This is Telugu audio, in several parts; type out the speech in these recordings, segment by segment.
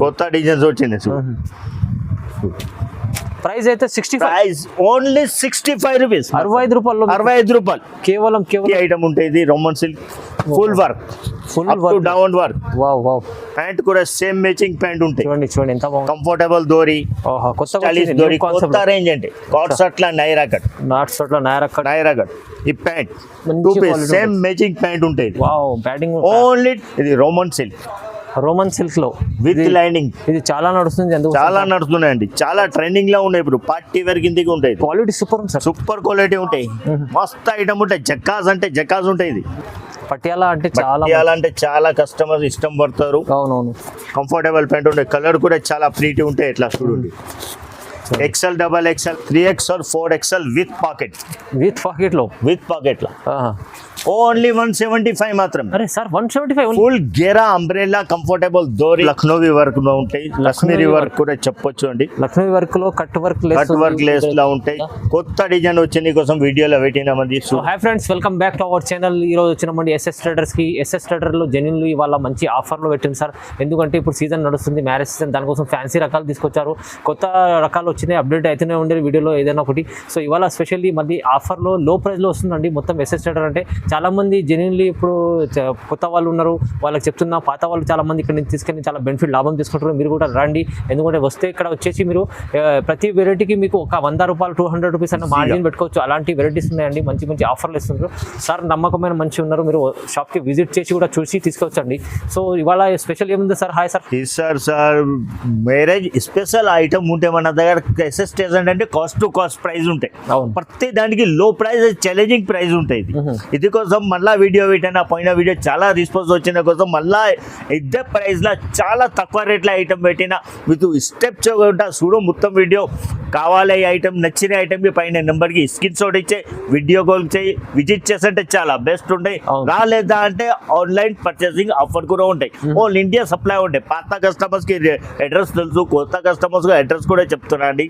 కొత్త డిజైన్స్ వచ్చింది. ప్రైస్ అయితే 65. Price only 65 rupees. 65 రూపాయలు. 65 రూపాయలు కేవలం ఐటమ్ ఉంటుంది. Roman silk full work, full down work. Wow wow. Pant కూడా సేమ్ మ్యాచింగ్ ప్యాంట్ ఉంటాయి. చూడండి ఎంత బాగుంది. కంఫర్టబుల్ దోరి, స్టైలిష్ దోరి, కొత్త రేంజ్ అంటే కాట్ షర్ట్ లా నైరా కట్, నైరా కట్. ఈ pant 2 piece same matching pant ఉంటుంది. వావ్. బ్యాటింగ్ ఓన్లీ ఇది రోమన్ సిల్క్ లో విత్ లైనింగ్. ఇది చాలా నడుస్తుంది. చాలా నడుస్తున్నాయండి, చాలా ట్రెండింగ్ లో ఉన్నాయి. ఇప్పుడు పార్టీ వేర్ కిందకి ఉంటాయి. క్వాలిటీ సూపర్ ఉంది సార్. సూపర్ క్వాలిటీ ఉంటాయి. మస్త్ ఐటమ్ ఉంటాయి. జకాజ్ అంటే జకాజ్ ఉంటాయి. ఇది పటియాలా అంటే చాలా కస్టమర్స్ ఇష్టం పడతారు. అవునవును. కంఫర్టబుల్ ప్యాంట్ ఉంటాయి. కలర్ కూడా చాలా ప్రీటీ ఉంటాయి. ఎట్లా చూడండి, XL, XXL, 3XL, 4XL with pocket లో ఓన్లీ 175 మాత్రం. అరే సార్ 175. ఫుల్ గేరా అంబ్రెల్లా కంఫర్టబుల్ దోరి లక్నోవి వర్క్ లో ఉంటాయి. కాశ్మీరీ వర్క్ కూడా చెప్పొచ్చు అండి. లక్నోవి వర్క్ లో కట్ వర్క్ లేస్ లో ఉంటాయి. కొత్త డిజైన్ వచ్చింది కోసం వీడియోలో పెట్టినామండి. Hi friends, welcome back to our channel. ఈ రోజు వచ్చినామండి ఎస్ఎస్ ట్రేడర్స్ కి. ఎస్ఎస్ ట్రేడర్ లో జెన్యున్లీ ఇవాళ మంచి ఆఫర్ లో పెట్టింది సార్. ఎందుకంటే ఇప్పుడు సీజన్ నడుస్తుంది, మ్యారేజ్ సీజన్. దానికోసం ఫ్యాన్సీ రకాలు తీసుకొచ్చారు. కొత్త రకాలు వచ్చినాయి, అప్డేట్ అయితేనే ఉండేది వీడియోలో ఏదైనా ఒకటి. సో ఇవాళ స్పెషల్లీ మళ్ళీ ఆఫర్లో లో ప్రైస్లో వస్తుందండి మొత్తం ఎస్ఎస్ ట్రేడర్. అంటే చాలామంది జెన్యున్లీ ఇప్పుడు కొత్త వాళ్ళు ఉన్నారు, వాళ్ళకి చెప్తున్నా. పాత వాళ్ళు చాలా మంది ఇక్కడ నుంచి తీసుకెళ్ళి చాలా బెనిఫిట్ లాభం తీసుకుంటారు. మీరు కూడా రండి. ఎందుకంటే వస్తే ఇక్కడ వచ్చేసి మీరు ప్రతి వెరైటీకి మీకు ఒక 100 రూపాయలు 200 రూపీస్ అన్న మార్జిన్ పెట్టుకోవచ్చు. అలాంటి వెరైటీస్ ఉన్నాయండి. మంచి మంచి ఆఫర్లు ఇస్తున్నారు సార్. నమ్మకమైన మంచి ఉన్నారు. మీరు షాప్కి విజిట్ చేసి కూడా చూసి తీసుకోవచ్చండి. సో ఇవాళ స్పెషల్ ఏముంది sir? Hi sir. Sir marriage special item ఉంటే మన దగ్గర ఎస్ఎస్ ట్రేడర్ అంటే కాస్ట్ టు కాస్ట్ ప్రైస్ ఉంటాయి. ప్రతి దానికి లో ప్రైస్, ఛాలెంజింగ్ ప్రైస్ ఉంటాయి. ఇది కోసం మళ్ళీ వీడియో పెట్టిన పోయిన వీడియో చాలా రెస్పాన్స్ వచ్చిన కోసం మళ్ళీ ఇదే ప్రైస్ లా చాలా తక్కువ రేట్లో ఐటమ్ పెట్టిన. మీకు స్టెప్ చూడ చూడు మొత్తం వీడియో. కావాలి ఈ ఐటమ్, నచ్చిన ఐటమ్ కి పైన నెంబర్కి స్క్రీన్ షాట్ ఇచ్చే వీడియో కాల్ చేయి. విజిట్ చేసంటే చాలా బెస్ట్ ఉంటాయి. రాలేదా అంటే ఆన్లైన్ పర్చేసింగ్ ఆఫర్ కూడా ఉంటాయి. ఆల్ ఇండియా సప్లై ఉంటాయి. పాత కస్టమర్స్ కి అడ్రస్ తెలుసు, కొత్త కస్టమర్స్ కి అడ్రస్ కూడా చెప్తున్నా అండి.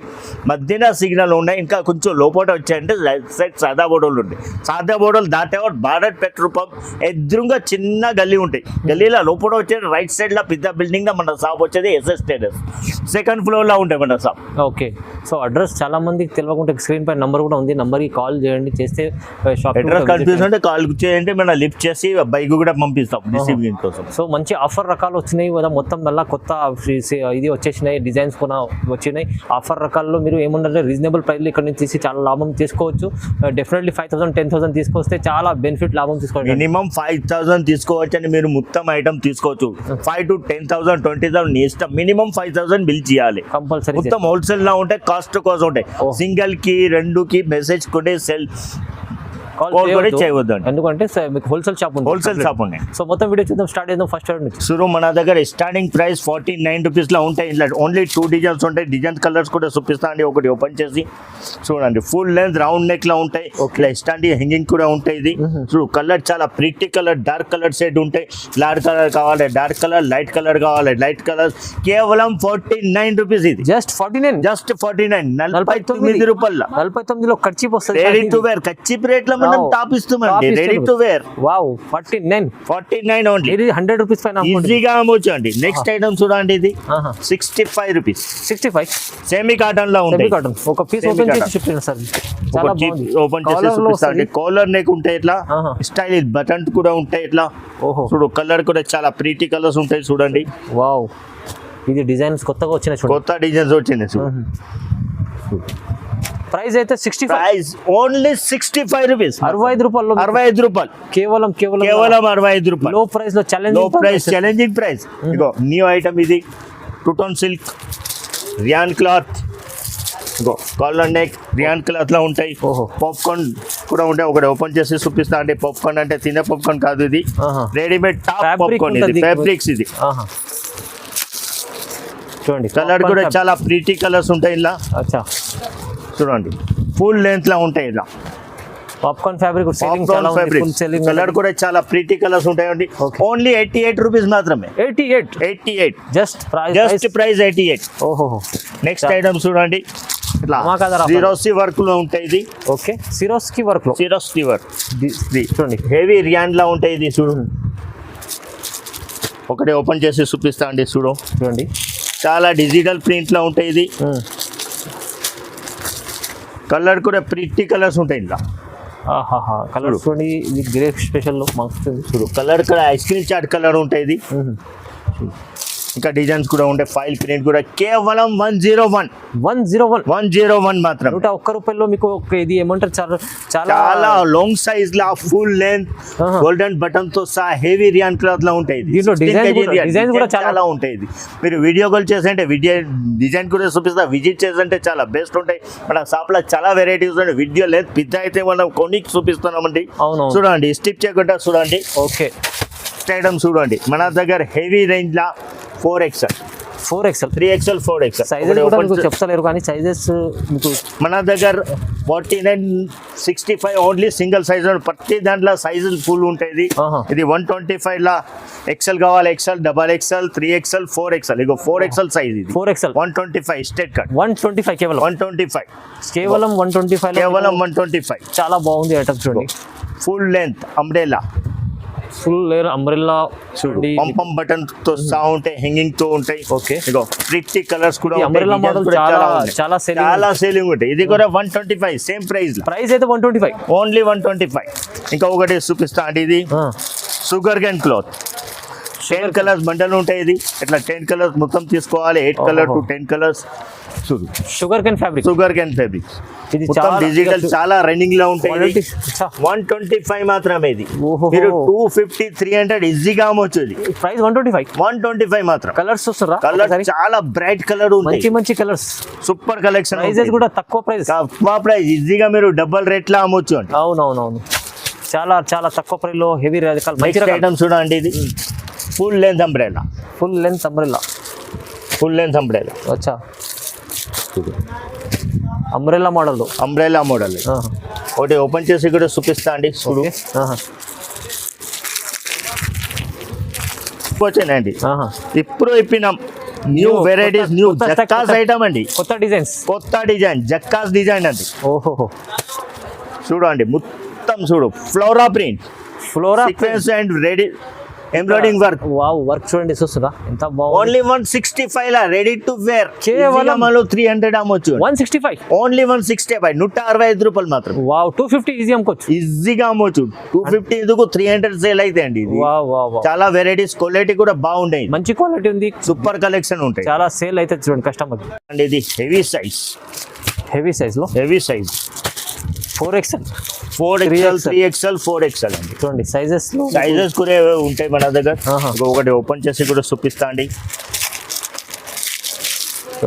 మధ్యన సిగ్నల్ ఉన్నాయి. ఇంకా కొంచెం లోపల వచ్చాయంటే రైట్ సైడ్ సాదా బోర్డులు ఉంటాయి. సాదా బోర్డులు దాటేవాడు భారత్ పెట్రోల్ పంప్ ఎదురుగా చిన్న గల్లీ ఉంటాయి. గల్లీలో లోపల వచ్చేది రైట్ సైడ్ లో పెద్ద బిల్డింగ్ లో మన షాప్ వచ్చేది ఎస్ఎస్ ట్రేడర్స్. సెకండ్ ఫ్లోర్ లో ఉంటాయి మన షాప్. ఓకే. సో అడ్రస్ చాలా మందికి తెలియకుండా స్క్రీన్ పై నంబర్ కూడా ఉంది. నంబర్కి కాల్ చేయండి. చేస్తే షాప్ అడ్రస్ కన్ఫ్యూజ్ అంటే కాల్ చేయండి. మనం లిఫ్ట్ చేసి బైక్ కూడా పంపిస్తాం రిసీవింగ్ కోసం. సో మంచి ఆఫర్ రకాలు వచ్చినాయి కదా. మొత్తం మళ్ళీ కొత్త ఇది వచ్చేసినాయి, డిజైన్స్ కూడా వచ్చినాయి. ఆఫర్ రకాల్లో మీరు ఏముందంటే రీజనబుల్ ప్రైస్లో ఇక్కడ నుంచి తీసి చాలా లాభం తీసుకోవచ్చు. డెఫినెట్లీ 5,000 10,000 తీసుకొస్తే చాలా బెనిఫిట్ లాభం తీసుకోవచ్చు. మినిమం 5,000 తీసుకోవచ్చు అని మీరు మొత్తం ఐటమ్ తీసుకోవచ్చు. 5 to 10,000 20,000 ఇష్టం. మినిమం 5,000 బిల్ చేయాలి కంపల్సరీ. మొత్తం హోల్సేల్ లా ఉంటాయి. కాస్ట్ కాస్ట్ ఉంటాయి. సింగిల్ కి 2 కి మెసేజ్ కొనే సెల్ చేయవద్దు. ఎందుకంటే మీకు హోల్సేల్ షాప్ ఉంది. సో మొత్తం వీడియో చూద్దాం. స్టార్ట్ చేద్దాం ఫస్ట్ నుంచి. సురు మన దగ్గర స్టార్టింగ్ ప్రైస్ 49 రూపీస్ లో ఉంటాయి. ఇట్లా ఓన్లీ 2 డిజైన్స్ ఉంటాయి. డిజైన్ కలర్స్ కూడా చూపిస్తా అండి. ఒకటి ఓపెన్ చేసి చూడండి. ఫుల్ లెంత్ రౌండ్ నెక్ లో ఉంటాయి. ఇట్లా స్టాండింగ్ హ్యాంగింగ్ కూడా ఉంటాయి. ఇది చూడు కలర్ చాలా pretty colour, dark colour shade ఉంటాయి. లార్జ్ కలర్ కావాలి, డార్క్ కలర్, లైట్ కలర్ కావాలి, లైట్ కలర్. కేవలం 49 రూపీస్. ఇది జస్ట్ 49. 49 రూపాయల 49లో కచ్చిప్ వస్తుంది. రెడీ టు వేర్ కచ్చిప్ రేట్ లో మనం టాప్ ఇస్తామండి. Ready to wear. Wow. 49 only. ఇది 100 రూపీస్ పైన ఈజీగా అమ్మొచ్చు అండి. నెక్స్ట్ ఐటమ్ చూడండి. ఇది 65 రూపీస్. 65 సెమీ కాటన్ లో ఉంటాయి. ఒక పీస్ ఓపెన్ చేసి చూపించండి సార్. చాలా బాగుంది. ఓపెన్ చేసి చూపిస్తాండి. కాలర్ నెక్ ఉంటాయి. ఇట్లా స్టైలిష్ బటన్ కూడా ఉంటాయి. ఇట్లా చూడు కలర్ కూడా చాలా ప్రీటీ కలర్స్ ఉంటాయి. చూడండి. వావ్. ఇది డిజైన్స్ కొత్తగా వచ్చినాయి. కొత్త డిజైన్స్ వచ్చినాయి. ప్రైస్ అయితే 65. Price only 65 rupees. 65 రూపాయలు. 65 రూపాయలు కేవలం 65 రూపాయలు. లో ప్రైస్ లో ఛాలెంజింగ్ ప్రైస్. ఇగో న్యూ ఐటమ్ ఇది. 2 టోన్ సిల్క్ రియాన్ క్లాత్. ఇగో కాలర్ నెక్ రియాన్ క్లాత్ లో ఉంటాయి. పాప్కార్న్ కూడా ఉంటాయి. ఒకటి ఓపెన్ చేసి చూపిస్తా అండి. పాప్కార్న్ అంటే తినే పాప్కార్న్ కాదు. ఇది రెడీమేడ్ టాప్ పాప్కార్న్. ఇది ఫ్యాబ్రిక్స్. ఇది చూడండి. కలర్ కూడా చాలా ప్రీటీ కలర్స్ ఉంటాయి. ఇలా చూడండి ఫుల్ లెంత్ లా ఉంటాయి. ఇలా పాప్కార్న్ ఫ్యాబ్రిక్ కలర్ కూడా చాలా ప్రీటీ కలర్స్ ఉంటాయండి. ఓన్లీ 88 రూపీస్ మాత్రమే. 88 జస్ట్ ప్రైస్ 88. ఓహో. నెక్స్ట్ ఐటమ్ చూడండి. ఇట్లా సిరోస్కి వర్క్ లో ఉంటాయి. ఇది ఓకే. సిరోస్కి వర్క్ చూడండి. హెవీ రియాన్ లా ఉంటాయి. ఇది చూడు ఒకటి ఓపెన్ చేసి చూపిస్తా అండి. చూడండి. చాలా డిజిటల్ ప్రింట్ లో ఉంటాయి ఇది. కలర్ కూడా ప్రిట్టి కలర్స్ ఉంటాయి ఇలా. కలర్ చూడండి, ఇది గ్రే స్పెషల్ మస్తు చూడు కలర్ కూడా ఐస్ క్రీమ్ చాట్ కలర్ ఉంటాయి ఇది. ఇంకా డిజైన్స్ కూడా ఉంటాయి. ఫైల్ ప్రింట్ కూడా కేవలం 101 మాత్రం. ₹100 మీకు ఇది ఏమంటారు, చాలా చాలా లాంగ్ సైజ్ లా ఫుల్ లెంత్ గోల్డెన్ బటన్ తో సహా హెవీ రియాన్ క్లాత్ లా ఉంటాయి. దీంట్లో డిజైన్ కూడా చాలా ఉంటాయి. మీరు వీడియో కాల్ చేసంటే డిజైన్ కూడా చూపిస్తా. విజిట్ చేసంటే చాలా బెస్ట్ ఉంటాయి. మన షాప్ లో చాలా వెరైటీస్ ఉంటాయి. వీడియో లెంత్ పెద్ద అయితే మనం కొన్ని చూపిస్తున్నామండి. చూడండి స్టిప్ చేయకుండా చూడండి. ఓకే ఐటమ్ చూడండి మన దగ్గర హెవీ రేంజ్ లా 4XL 3XL 4XL సైజెస్ కూడా మీకు చెప్తలేరు కానీ సైజెస్ మీకు మన దగ్గర 49 65 ఓన్లీ సింగిల్ సైజ్. ప్రతి దాంట్లో సైజులు ఫుల్ ఉంటాయి. ఇది 125 లా XL కావాలి, XL XXL 3XL 4XL. ఇగో 4XL సైజ్ ఇది. 4XL 125 స్టేట్ కట్ 125 కేవలం 125 కేవలం 125. చాలా బాగుంది ఐటమ్ చూడండి. Full length umbrella, full layer umbrella చూడండి. పంపం బటన్ తో సహా ఉంటాయి, హ్యాంగింగ్ తో ఉంటాయి. ఓకే ఇగో ప్రిట్టి కలర్స్ కూడా అంబ్రెల్లా మోడల్ చాలా సేలింగ్ ఉంటాయి. ఇది కూడా 125 సేమ్ ప్రైస్ అయితే 125 ఓన్లీ 125. ఇంకా ఒకటి చూపిస్తా అండి. ఇది షుగర్ కేన్ క్లాత్ 10 కలర్స్ బండలు ఉంటాయి. ఇది ఇట్లా 10 కలర్స్ మొత్తం తీసుకోవాలి. 8 కలర్ టు 10 కలర్స్. చూడు షుగర్ కేన్ ఫ్యాబ్రిక్ ఇది మొత్తం డిజిటల్ చాలా రన్నింగ్ లో ఉంటాయి. 125 మాత్రమే. ఇది మీరు 250 300 ఈజీగా అమ్మొచ్చు. ఇది ప్రైస్ 125 మాత్రం. కలర్స్ చూస్తారా? కలర్ చాలా బ్రైట్ కలర్ ఉంటాయి, మంచి కలర్స్, సూపర్ కలెక్షన్. ప్రైజెస్ కూడా తక్కువ ప్రైస్ ఈజీగా మీరు డబుల్ రేట్ లా అమ్మొచ్చు అండి. అవునవునవును, చాలా చాలా తక్కువ ప్రైస్ లో హెవీ మంచి ఐటమ్ చూడండి. ఇది ఫుల్ లెంత్ అంబ్రెల్లా అచ్చా అంబ్రెల్లా మోడల్ ఒకటి ఓపెన్ చేసి కూడా చూపిస్తా అండి. చూడు వచ్చానండి. ఇప్పుడు ఇప్పినాం న్యూ వెరైటీస్, న్యూ జక్కాస్ ఐటమ్ అండి. కొత్త డిజైన్ జక్కాస్ డిజైన్ అండి. ఓహో చూడండి మొత్తం చూడు flora print sequence and ready embroidering work. Wow, work చూడండి చూస్తుందా ఎంత బాగుంది. ఓన్లీ 165 లా రెడీ టు వేర్. కేవలం 300 అమ్మొచ్చు. 165 ఓన్లీ 165 ₹165 మాత్రం. వావ్, 250 ఈజీగా అమ్మొచ్చు. 250 ఎందుకు 300 సేల్ అయితే అండి. చాలా వెరైటీస్, క్వాలిటీ కూడా బాగుంటాయి, మంచి క్వాలిటీ ఉంది, సూపర్ కలెక్షన్ ఉంటాయి. చాలా సేల్ అయితే చూడండి కస్టమర్. అండి ఇది heavy size 4XL 3XL 4XL అండి. చూడండి సైజెస్ కూడా ఉంటాయి మన దగ్గర. ఒకటి ఓపెన్ చేసి కూడా చూపిస్తా అండి.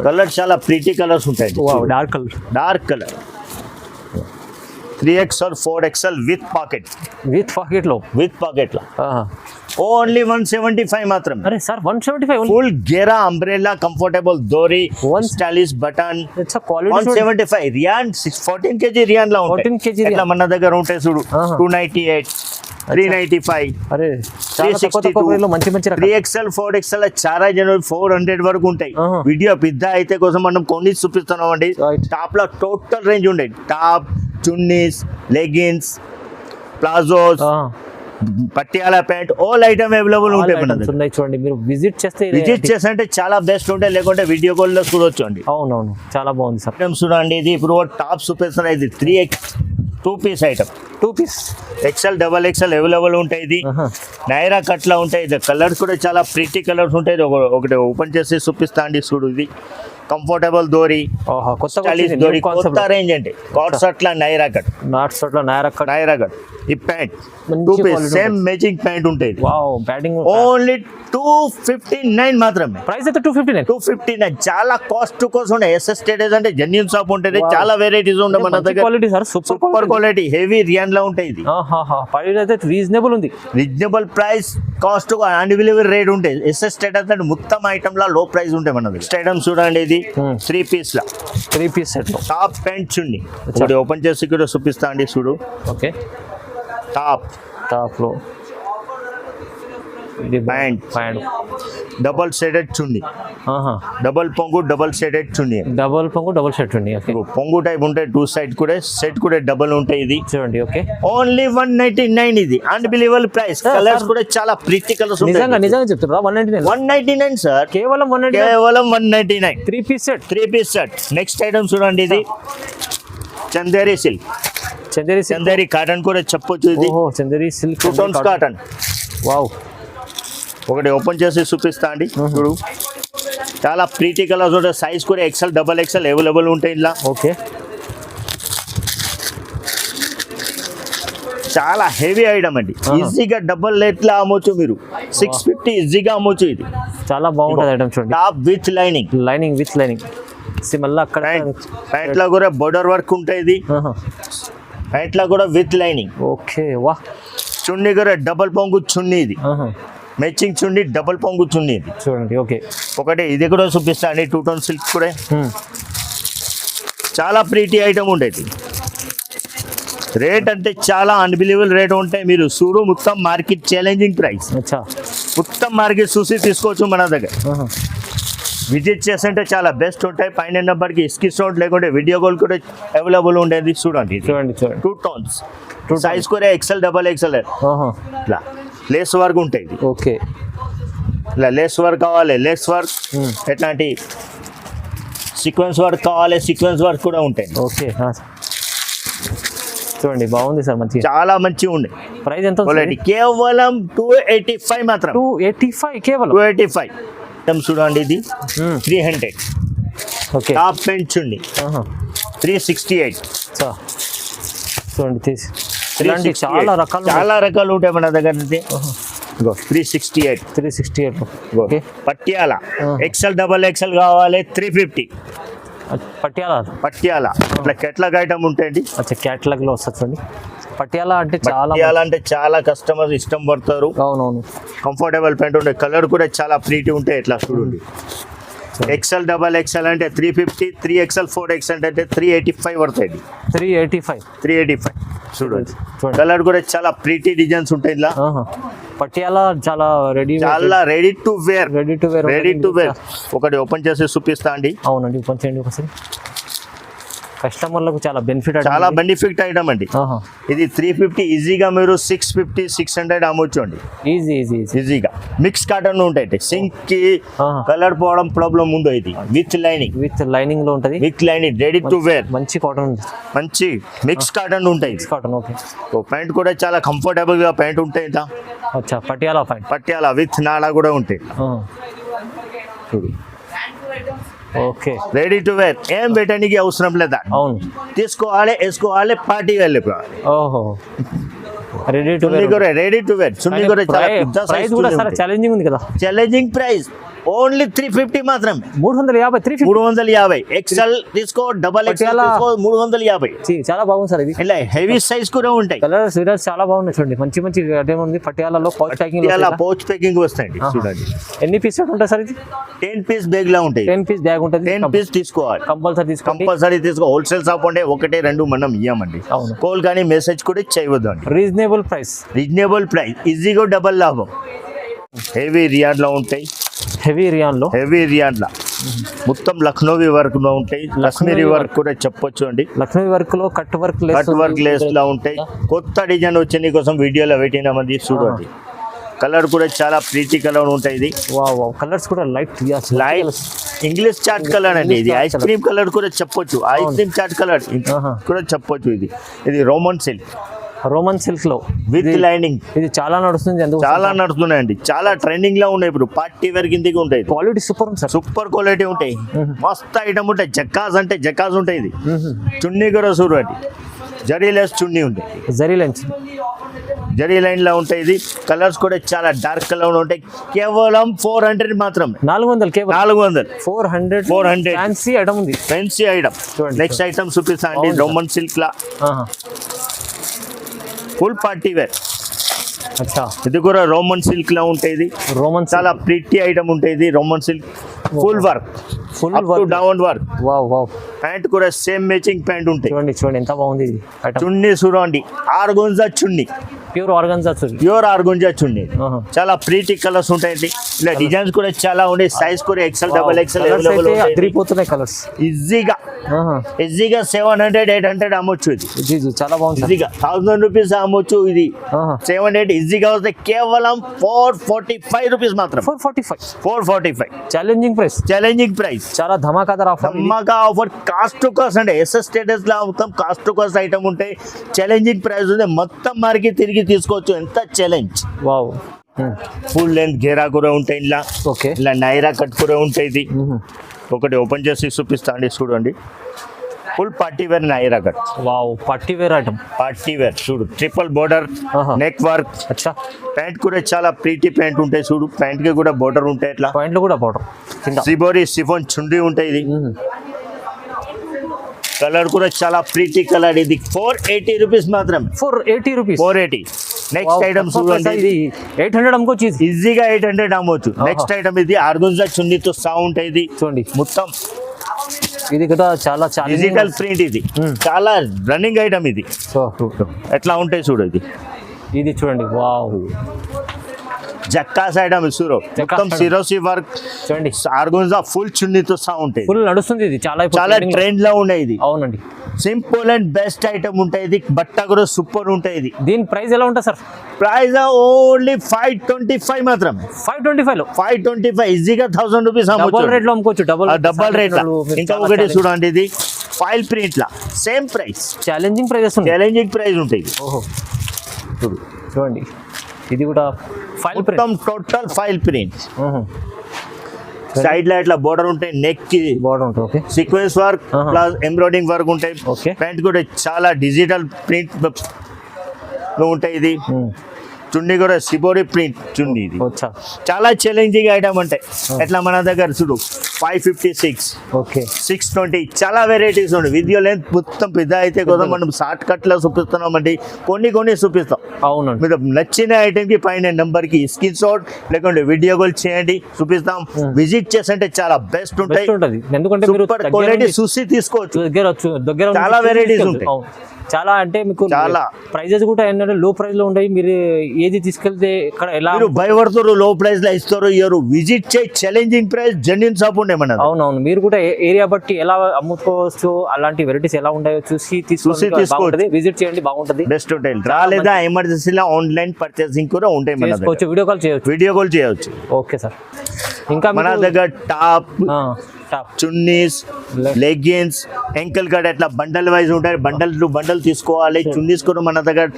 కలర్ చాలా ప్రిటీ కలర్స్ ఉంటాయి. Dark colour 3XL 4XL with pocket లో ఓన్లీ 175 మాత్రం. అరే సార్ 175 ఫుల్ గేరా అంబ్రెల్లా కంఫర్టబుల్ దోరీ stylish button 175 rayon 14 kg rayon లా ఉంటాయి. ఇట్లా మన దగ్గర ఉంటాయి చూడు 298 395 అరే 362 మంచి 3XL 4XL చాలా జనరల్ 400 వరకు ఉంటాయి. వీడియో పెద్ద అయితే కోసం మనం కొన్ని చూపిస్తున్నాం అండి. టాప్ లో టోటల్ రేంజ్ ఉంటాయి. Top, chunnis, leggings, palazzos, Patiala pant, all item available ఉంటాయి మన దగ్గర. చూడండి మీరు విజిట్ చేస్తే చాలా బెస్ట్ ఉంటాయి, లేకుంటే వీడియో కాల్ లో చూడొచ్చు అండి. అవునవును, చాలా బాగుంది సార్. చూడండి ఇది ఇప్పుడు టాప్ చూపిస్తున్నా. ఇది 2 piece item, 2 piece XL XXL available ఉంటాయి. ఇది నైరా కట్ లా ఉంటాయి. ఇది కలర్స్ కూడా చాలా ప్రిటీ కలర్స్ ఉంటాయి. ఒకటి ఓపెన్ చేసి చూపిస్తా అండి. చూడు ఇది కంఫర్టబుల్ దోరీ, కొత్త రేంజ్ అండి. కాట్ షర్ట్ లా నైరా కట్ ఈ pant 2 piece same matching pant ఉంటాయి. ఓన్లీ 259 మాత్రమే. ప్రైస్ అయితే 259. చాలా కాస్ట్ టు కాస్ట్ ఉంటాయి. SS స్టేటస్ అంటే జెన్యూన్ షాప్ ఉంటుంది. చాలా వెరైటీస్ ఉంటాయి మన దగ్గర. సూపర్ క్వాలిటీ హెవీ రియాన్ లా ఉంటాయి. ఇది reasonable price, cost unavailable rate ఉంటాయి. SS స్టేటస్ అంటే మొత్తం ఐటమ్ లా లో ప్రైస్ ఉంటాయి మన దగ్గర. ఐటమ్ చూడండి ఇది 3 పీస్ సెట్ లో టాప్ ప్యాంట్ చున్నీ. ఒకటి ఓపెన్ చేసి కూడా చూపిస్తా అండి. చూడు ఓకే, టాప్ లో ఇది ప్యాంట్ ప్యాంట్ డబల్ షేడెడ్ చున్నీ, డబల్ పొంగు డబల్ షేడెడ్ చున్నీ. డబల్ పొంగు డబల్ షర్ట్ ఉంది. ఓకే పొంగు టైప్ ఉంటాయి, టూ సైడ్ కూడా సెట్ కూడా డబల్ ఉంటాయి. ఇది చూడండి. Okay only 199. ఇది అన్బిలీవబుల్ ప్రైస్. కలర్స్ కూడా చాలా ప్రిటీ కలర్స్ నిజంగా ఉంటాయి. నిజంగా చెప్తున్నా 199 199 సార్, కేవలం 199 కేవలం 199. 3 piece set. 3 piece set. Next item చూడండి, ఇది Chanderi silk, Chanderi silk. Chanderi cotton కూడా చెప్పొచ్చు. ఇది ఓహో Chanderi silk 2 tones cotton. Wow. ఒకటి ఓపెన్ చేసి చూపిస్తా అండి. చూడు చాలా ప్రీటీ కలర్స్ ఉంటాయి. సైజ్ కూడా XL, XXL అవైలబుల్ ఉంటాయి ఇలా. ఓకే చాలా హెవీ ఐటమ్ అండి. ఈజీగా డబల్ రేట్లా అమ్మొచ్చు మీరు. 650 ఈజీగా అమ్మొచ్చు. ఇది చాలా బాగుంటుంది ఐటమ్ చూడండి. Top with lining, lining with lining. మళ్ళీ అక్కడ ప్యాంట్ లో కూడా బోర్డర్ వర్క్ ఉంటాయి. ఇది ప్యాంట్ లో కూడా విత్ లైనింగ్. ఓకే వా. చున్నీ కూడా డబల్ పొంగు చున్నీ. ఇది మ్యాచింగ్ చున్నీ, డబల్ పొంగు చున్నీ. ఇది చూడండి. ఓకే ఒకటి ఇది కూడా చూపిస్తా అండి. 2 టోన్ సిల్క్ కూడా చాలా ప్రీటీ ఐటమ్ ఉండేది. రేట్ అంటే చాలా అన్బిలీవబుల్ రేట్ ఉంటాయి. మీరు చూడు మొత్తం మార్కెట్ ఛాలెంజింగ్ ప్రైస్. అచ్చా మొత్తం మార్కెట్ చూసి తీసుకోవచ్చు మన దగ్గర. విజిట్ చేస్తుంటే చాలా బెస్ట్ ఉంటాయి. పైన నెంబర్కి స్క్రీన్ లేకుంటే వీడియో కాల్ కూడా అవైలబుల్ ఉండేది. చూడండి చూడండి చూడండి. 2 టోన్స్ సైజ్ కూడా XL, XXL ఇట్లా లేస్ వర్క్ ఉంటాయి. ఇది ఓకే ఇలా లేస్ వర్క్ కావాలి, లేస్ వర్క్ ఎట్లాంటి సీక్వెన్స్ వర్క్ కావాలి, సీక్వెన్స్ వర్క్ కూడా ఉంటాయి. ఓకే చూడండి బాగుంది సార్. మంచి చాలా మంచిగా ఉండే. ప్రైస్ ఎంత క్వాలిటీ కేవలం 285 మాత్రం. 285 కేవలం 285. చూడండి ఇది 300. ఓకే టాప్ పెయింట్ చూడండి 368. చూడండి తీసి ఇలాంటి చాలా రకాలు చాలా రకాలు ఉంటాయి మన దగ్గర. 368. 368. ఓకే పట్యాల XL, XXL కావాలి 350. పట్యాల అట్లా కెట్లాగ్ ఐటమ్ ఉంటాయండి. అచ్చా క్యాటలాగ్ లో వస్తుంది చూడండి. పట్యాల అంటే చాలా కస్టమర్స్ ఇష్టం పడతారు. అవునవును. కంఫర్టబుల్ ప్యాంట్ ఉంటాయి. కలర్ కూడా చాలా ప్రీటీ ఉంటాయి. ఎట్లా చూడండి. XL, XXL అంటే 350, 3XL, 4XL అంటే 385 పడతాయి. 385 చూడండి. కలర్ కూడా చాలా ప్రీటీ డిజైన్స్ ఉంటాయి. ఇలా పట్యాల చాలా ready to wear. Ready to wear. ఒకటి ఓపెన్ చేసి చూపిస్తా అండి. అవునండి ఓపెన్ చేయండి ఒకసారి. కస్టమర్లకు చాలా బెనిఫిట్ ఐటమ్ అండి. ఇది 350 ఈజీగా మీరు 650, 600 అమ్మొచ్చు అండి. ఈజీగా మిక్స్ కాటన్ ఉంటాయి. సింక్ కి కలర్ పోవడం ప్రాబ్లం ఉందో. ఇది విత్ లైనింగ్ లో ఉంటది. With lining ready to wear. మంచి కాటన్, మంచి మిక్స్ కాటన్ ఉంటాయి. Cotton okay. ప్యాంట్ కూడా చాలా కంఫర్టబుల్ గా ప్యాంట్ ఉంటాయి. అచ్చా పటియాలా ప్యాంట్. పటియాలా విత్ నాడా కూడా ఉంటాయి. చూడు ఓకే రెడీ టు వేర్. ఏం పెట్టడానికి అవసరం లేదా. అవును తీసుకోవాలి, వేసుకోవాలి, పార్టీ వెళ్ళి. ఓహో రెడీ టు వేర్. చున్నీ కూడా చాలా ఛాలెంజింగ్ ఉంది కదా. ఛాలెంజింగ్ ప్రైస్ ఓన్లీ 350 మాత్రం. 350. XL తీసుకో, XXL తీసుకో, 350. చాలా బాగుంది సార్. ఇది ఇలా హెవీ సైజ్ కూడా ఉంటాయి. కలర్స్ చాలా బాగున్నాయి చూడండి. మంచి ఉంది. పటియాలలో పౌచ్ ప్యాకింగ్ వస్తాయండి. చూడండి ఎన్ని పీస్ ఉంటాయి సార్. ఇది 10 పీస్ బ్యాగ్ లా ఉంటాయి. 10 పీస్ బ్యాగ్ ఉంటుంది. 10 పీస్ తీసుకోవాలి కంపల్సరీ తీసుకో. హోల్సేల్ షాప్ ఉంటే 1, 2 మనం ఇయ్యమండి. అవును. కాల్ కానీ మెసేజ్ కూడా చేయవద్దు అండి. రీజనబుల్ ప్రైస్ ఈజీగా డబల్ లాభం. హెవీ రియాన్ లో ఉంటాయి. హెవీ రియాన్ లా మొత్తం లక్నోవి వర్క్ లో ఉంటాయి. లక్ష్మీ వర్క్ కూడా చెప్పొచ్చు అండి. లక్నోవి వర్క్ లో కట్ వర్క్ లేస్ లా ఉంటాయి. కొత్త డిజైన్ వచ్చింది కోసం వీడియోలో పెట్టినామంది. చూడండి కలర్ కూడా చాలా ప్రీతి కలర్ ఉంటాయి. ఇది కలర్స్ కూడా లైట్ ఇంగ్లీష్ చాట్ కలర్ అండి. ఇది ఐస్ క్రీమ్ కలర్ కూడా చెప్పొచ్చు. ఐస్ క్రీమ్ చాట్ కలర్ కూడా చెప్పొచ్చు. ఇది రోమన్ సిల్క్ లో విత్ లైనింగ్. ఇది చాలా నడుస్తున్నాయండి. చాలా ట్రెండింగ్ లో ఉన్నాయి. ఇప్పుడు పార్టీ వేర్ కిందకి ఉంటాయి. క్వాలిటీ సూపర్ క్వాలిటీ ఉంటాయి. మస్త్ ఐటమ్ ఉంటాయి. జకాజ్ ఉంటాయి. ఇది చున్నీ కూడా చూడండి. జరీ లెస్ చున్నీ ఉంటాయి. జరీ లైన్ లా ఉంటాయి. ఇది కలర్స్ కూడా చాలా డార్క్ కలర్ ఉంటాయి. కేవలం 400 మాత్రం. 400 ఫ్యాన్సీ ఐటమ్. నెక్స్ట్ ఐటమ్ చూపిస్తా అండి. రోమన్ సిల్క్ లా ఫుల్ పార్టీ వేర్. ఇది కూడా రోమన్ సిల్క్ లా ఉంటాయి. చాలా ప్రిటీ ఐటమ్ ఉంటాయి. Roman silk full work, down work. Pant కూడా సేమ్ మ్యాచింగ్ ప్యాంట్ ఉంటాయి. చూడండి ఎంత బాగుంది. చున్నీ చూడండి. ఆర్గోన్జా చున్నీ ప్యూర్ ఆర్గన్జా చూసి ప్యూర్ ఆర్గుంజా చున్నీ చాలా ప్రీటీ కలర్స్ ఉంటాయండి ఇలా డిజైన్స్ కూడా చాలా ఉన్నాయి సైజ్ కూడా ఎక్సెల్ డబల్ ఎక్సెల్ అవైలబుల్ అదిరిపోతున్నాయి కలర్స్ ఈజీగా 700-800 అమ్మొచ్చు ఇది జీ జీ చాలా బాగుంది ఈజీగా 1000 రూపీస్ అమ్మొచ్చు ఇది 700 ఈజీగా వస్తే కేవలం 445 రూపీస్ మాత్రం 445 ఛాలెంజింగ్ ప్రైస్ చాలా ధమాకాదార్ ఆఫర్ ధమాకా ఆఫర్ కాస్ట్ టు కాస్ట్ అంటే ఎస్ఎస్ స్టేటస్ లో మొత్తం కాస్ట్ టు కాస్ట్ ఐటమ్ ఉంటాయి ఛాలెంజింగ్ ప్రైస్ ఉంది మొత్తం మార్కి తిరిగి తీసుకోవచ్చు ఎంత ఛాలెంజ్ వావ్ ఫుల్ లెంత్ గేరా కూడా ఉంటాయి ఇలా ఓకే ఇలా నైరా కట్ కూడా ఉంటాయి ఇది ఒకటి ఓపెన్ చేసి చూపిస్తా అండి చూడండి full party wear Naira cut wow party wear item party wear చూడు ట్రిపుల్ బోర్డర్ నెక్ వర్క్ అచ్చా ప్యాంట్ కూడా చాలా ప్రీటీ ప్యాంట్ ఉంటాయి చూడు ప్యాంట్ కి కూడా బోర్డర్ ఉంటాయి ఇట్లా పాయింట్లు కూడా బోర్డర్ కింద సిబోరి సిఫోన్ చుండి ఉంటాయి ఇది కలర్ కూడా చాలా ప్రీటీ కలర్ ఇది 480 రూపీస్ మాత్రమే 480 రూపీస్ 480 నెక్స్ట్ ఐటమ్ చూడండి ఇది 800 అమ్ముకోవచ్చు ఈజీగా 800 అమ్మవచ్చు నెక్స్ట్ ఐటమ్ ఇది ఆర్గంజా చున్నీతో సౌండ్ ఇది చూడండి మొత్తం ఇది కూడా చాలా డిజిటల్ ప్రింట్ ఇది చాలా రన్నింగ్ ఐటమ్ ఇది ఎట్లా ఉంటాయి చూడు ఇది చూడండి వావ్ జక్కాస్ ఐటమ్ చూడు మొత్తం సిరోసి వర్క్ చూడండి ఆర్గంజా ఫుల్ చున్నీతో సౌండ్ ఫుల్ నడుస్తుంది ఇది చాలా ట్రెండ్ లో ఉన్నాయి ఇది అవునండి సింపుల్ అండ్ బెస్ట్ ఐటమ్ ఉంటాయి ఇది బట్ట కూడా సూపర్ ఉంటాయి ఇది దీని ప్రైస్ ఎలా ఉంటుంది సార్ ప్రైస్ ఓన్లీ 525 మాత్రం 525 లో 525 ఈజీగా 1000 రూపీస్ డబుల్ రేట్ లో అమ్ముకోవచ్చు డబుల్ రేట్ ఇంకా ఒకటి చూడండి ఇది ఫైల్ ప్రింట్ లా సేమ్ ప్రైస్ ఛాలెంజింగ్ ప్రైస్ ఉంటాయి ఓహో చూడండి ఇది కూడా ఫైల్ మొత్తం టోటల్ ఫైల్ ప్రింట్ సైడ్ లో ఇట్లా బోర్డర్ ఉంటాయి నెక్ కి బోర్డర్ ఉంటుంది okay sequence work plus embroidering work ఉంటాయి ఓకే ప్యాంట్ కూడా చాలా డిజిటల్ ప్రింట్ ఉంటాయి ఇది చున్నీ కూడా సిబోరి ప్రింట్ చున్నీ ఇది చాలా ఛాలెంజింగ్ ఐటమ్ అంటే ఎట్లా మన దగ్గర చూడు 556 ఓకే 620 చాలా వెరైటీస్ ఉన్నాయి వీడియో లెంత్ మొత్తం పెద్ద అయితే కదా మనం షార్ట్ కట్ లో చూపిస్తున్నాం అండి కొన్ని చూపిస్తాం అవునండి మీరు నచ్చిన ఐటమ్ కి పైన నెంబర్ కి స్క్రీన్ షాట్ లేకుంటే వీడియో కాల్ చేయండి చూపిస్తాం విజిట్ చేసంటే చాలా బెస్ట్ ఉంటాయి ఎందుకంటే సూపర్ క్వాలిటీ చూసి తీసుకోవచ్చు దగ్గర చాలా వెరైటీస్ ఉంటాయి చాలా అంటే మీకు చాలా ప్రైజెస్ కూడా ఏంటంటే లో ప్రైస్ లో ఉంటాయి మీరు ఏది తీసుకెళ్తే ఇక్కడ ఎలా మీరు భయపడతారు లో ప్రైస్ లో ఇస్తారు ఇయర్ విజిట్ చేయి ఛాలెంజింగ్ ప్రైస్ జెన్యూన్ షాప్ ఉండే మన అవునవును మీరు కూడా ఏరియా బట్టి ఎలా అమ్ముకోవచ్చు అలాంటి వెరైటీస్ ఎలా ఉంటాయో చూసి తీసుకోవచ్చు విజిట్ చేయండి బాగుంటది బెస్ట్ ఉంటాయి రాలేదా ఎమర్జెన్సీలో ఆన్లైన్ పర్చేసింగ్ కూడా ఉంటాయి మన దగ్గర వీడియో కాల్ చేయవచ్చు ఓకే సార్ ఇంకా మన దగ్గర టాప్ చున్నీస్ లెగ్గిన్స్ ఎంకల్ కట్ అట్లా బండల్ వైజ్ ఉంటాయి బండల్ తీసుకోవాలి చున్నీస్ కూడా మన దగ్గర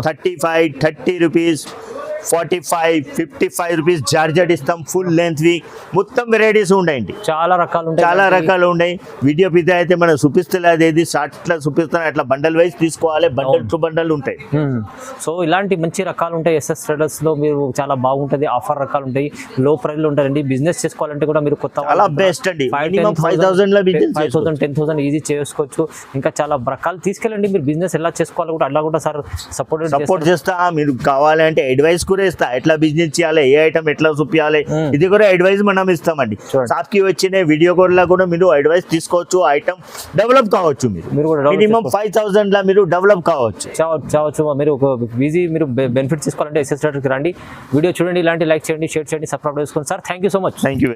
30 రూపీస్ 45 55 రూపీస్ జార్జెట్ ఇస్తాం ఫుల్ లెంత్ వి మొత్తం వెరైటీస్ ఉంటాయండి చాలా రకాలు ఉన్నాయి వీడియో పిద అయితే మనం చూపిస్తలేదు ఏది షార్ట్ లో చూపిస్తాను అట్లా బండల్ వైజ్ తీసుకోవాలి బండల్ టు బండల్ ఉంటాయి సో ఇలాంటి మంచి రకాలు ఉంటాయి ఎస్ఎస్ ట్రేడర్స్ లో మీరు చాలా బాగుంటది ఆఫర్ రకాలు ఉంటాయి లో ప్రైస్ లో ఉంటాయండి బిజినెస్ చేసుకోవాలంటే కూడా మీరు కొత్త చాలా బెస్ట్ అండి 5000 లో బిజినెస్ 5000 10,000 ఈజీ చేసుకోవచ్చు ఇంకా చాలా రకాలు తీసుకెళ్ళండి మీరు బిజినెస్ ఎలా చేసుకోవాలి కూడా అలా కూడా సార్ సపోర్ట్ చేస్తా మీరు కావాలంటే అడ్వైస్ కూడా ఇస్తా ఎట్లా బిజినెస్ చేయాలి ఏ ఐటమ్ ఎట్లా చూపించాలి ఇది కూడా అడ్వైస్ మనం ఇస్తామండి షాప్ కి వచ్చిన వీడియో కాల్ లా కూడా మీరు అడ్వైస్ తీసుకోవచ్చు ఐటమ్ డెవలప్ కావచ్చు మీరు మినిమం 5000 లా మీరు డెవలప్ కావచ్చు మీరు ఈజీ మీరు బెనిఫిట్ తీసుకోవాలంటే ఎస్ఎస్ ట్రేడర్స్ కి రండి వీడియో చూడండి ఇలాంటి లైక్ చేయండి షేర్ చేయండి సబ్స్క్రైబ్ చేసుకోండి sir thank you so much thank you